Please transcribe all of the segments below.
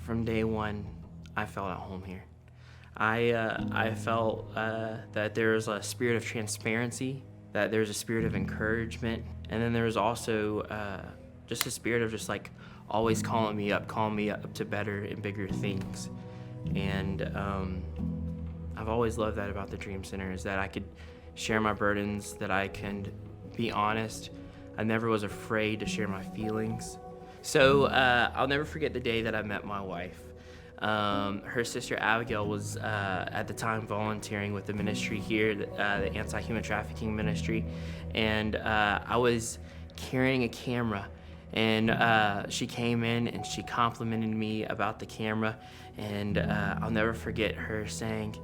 from day one, I felt at home here. I felt that there was a spirit of transparency, that there's a spirit of encouragement, and then there was also just a spirit of just like always calling me up to better and bigger things. And I've always loved that about the Dream Center, is that I could share my burdens, that I can be honest. I never was afraid to share my feelings. So I'll never forget the day that I met my wife. Her sister Abigail was at the time volunteering with the ministry here, the anti-human trafficking ministry, and I was carrying a camera, and she came in and she complimented me about the camera, and I'll never forget her saying,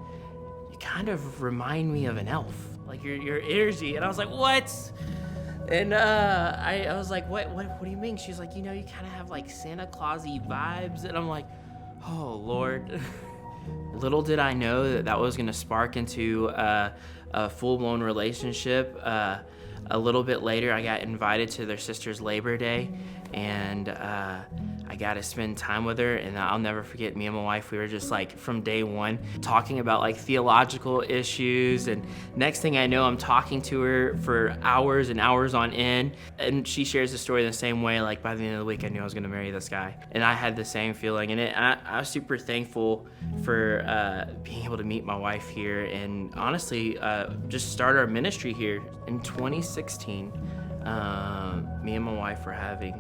"You kind of remind me of an elf, like your energy." And I was like, "What?" And I was like, what do you mean? She's like, you kind of have like Santa Claus-y vibes. And I'm like, oh, Lord. Little did I know that was going to spark into a full-blown relationship. A little bit later, I got invited to their sister's Labor Day, and I got to spend time with her. And I'll never forget, me and my wife, we were just like from day one talking about like theological issues, and next thing I know, I'm talking to her for hours and hours on end, and she shares the story the same way. Like, by the end of the week, I knew I was going to marry this guy, and I had the same feeling. And I was super thankful for being able to meet my wife here, and honestly just start our ministry here. In 2016, me and my wife were having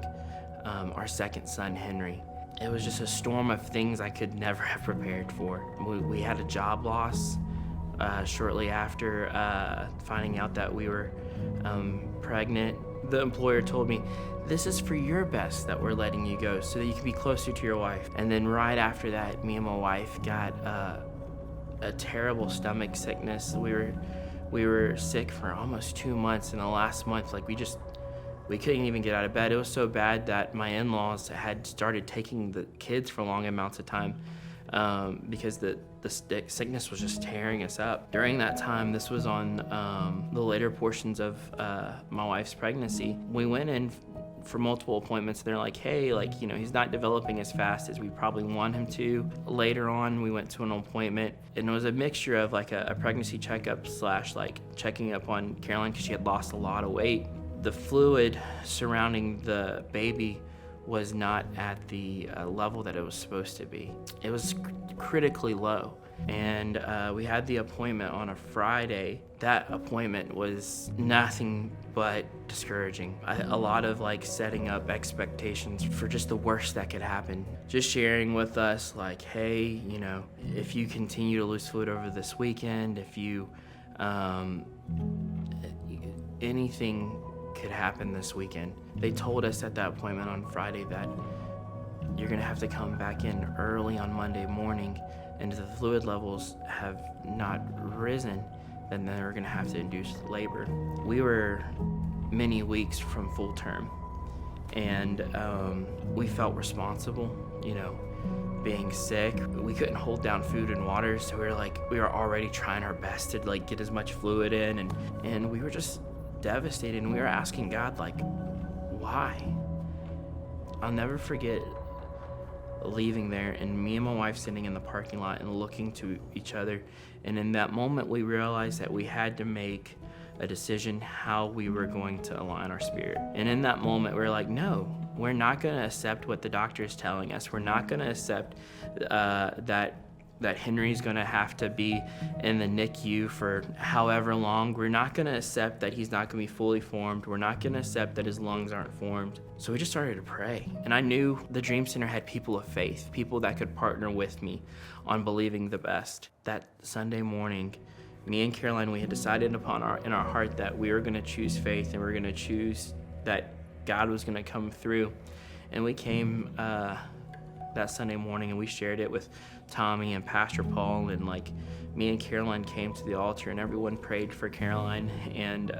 our second son, Henry. It was just a storm of things I could never have prepared for. We had a job loss shortly after finding out that we were pregnant. The employer told me, "This is for your best that we're letting you go so that you can be closer to your wife." And then right after that, me and my wife got a terrible stomach sickness. We were sick for almost 2 months. In the last month, like we couldn't even get out of bed. It was so bad that my in-laws had started taking the kids for long amounts of time because the sickness was just tearing us up. During that time, this was on the later portions of my wife's pregnancy. We went in for multiple appointments. They're like, hey, he's not developing as fast as we probably want him to. Later on, we went to an appointment, and it was a mixture of like a pregnancy checkup / like checking up on Caroline because she had lost a lot of weight. The fluid surrounding the baby was not at the level that it was supposed to be. It was critically low. And we had the appointment on a Friday. That appointment was nothing but discouraging. A lot of like setting up expectations for just the worst that could happen. Just sharing with us like, hey, if you continue to lose fluid over this weekend, if you, anything could happen this weekend. They told us at that appointment on Friday that you're gonna have to come back in early on Monday morning, and if the fluid levels have not risen, then they're gonna have to induce labor. We were many weeks from full term, and we felt responsible, being sick. We couldn't hold down food and water, so we were already trying our best to like get as much fluid in, and we were just devastated, and we were asking God, like, why? I'll never forget leaving there and me and my wife sitting in the parking lot and looking to each other, and in that moment we realized that we had to make a decision how we were going to align our spirit. And in that moment we were like, no, we're not going to accept what the doctor is telling us. We're not going to accept that Henry's gonna have to be in the NICU for however long. We're not gonna accept that he's not gonna be fully formed. We're not gonna accept that his lungs aren't formed. So we just started to pray. And I knew the Dream Center had people of faith, people that could partner with me on believing the best. That Sunday morning, me and Caroline, we had decided in our heart that we were gonna choose faith, and we were gonna choose that God was gonna come through. And we came that Sunday morning, and we shared it with Tommy and Pastor Paul, and like me and Caroline came to the altar, and everyone prayed for Caroline and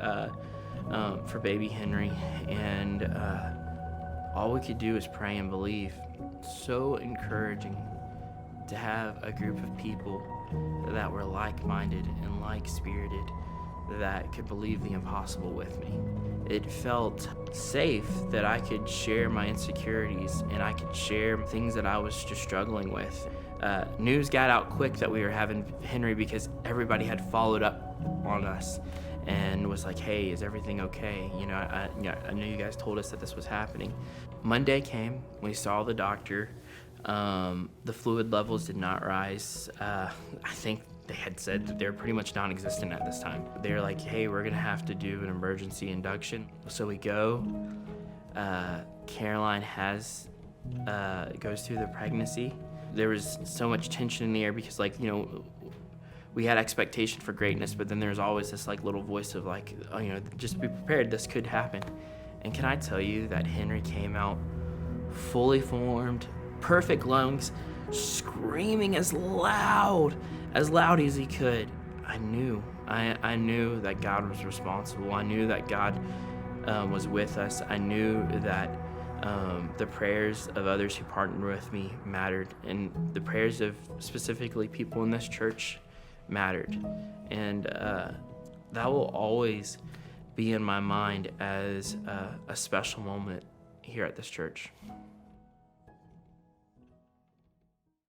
for baby Henry, and all we could do is pray and believe. So encouraging to have a group of people that were like-minded and like-spirited that could believe the impossible with me. It felt safe that I could share my insecurities and I could share things that I was just struggling with. News got out quick that we were having Henry because everybody had followed up on us and was like, hey, is everything okay? I know you guys told us that this was happening. Monday came, we saw the doctor. The fluid levels did not rise. I think they had said that they're pretty much non-existent at this time. They're like, hey, we're gonna have to do an emergency induction. So we go. Caroline goes through the pregnancy. There was so much tension in the air because, we had expectation for greatness, but then there's always this little voice of just be prepared, this could happen. And can I tell you that Henry came out fully formed, perfect lungs, screaming as loud as he could. I knew that God was responsible. I knew that God was with us. I knew that the prayers of others who partnered with me mattered, and the prayers of specifically people in this church mattered. And that will always be in my mind as a special moment here at this church.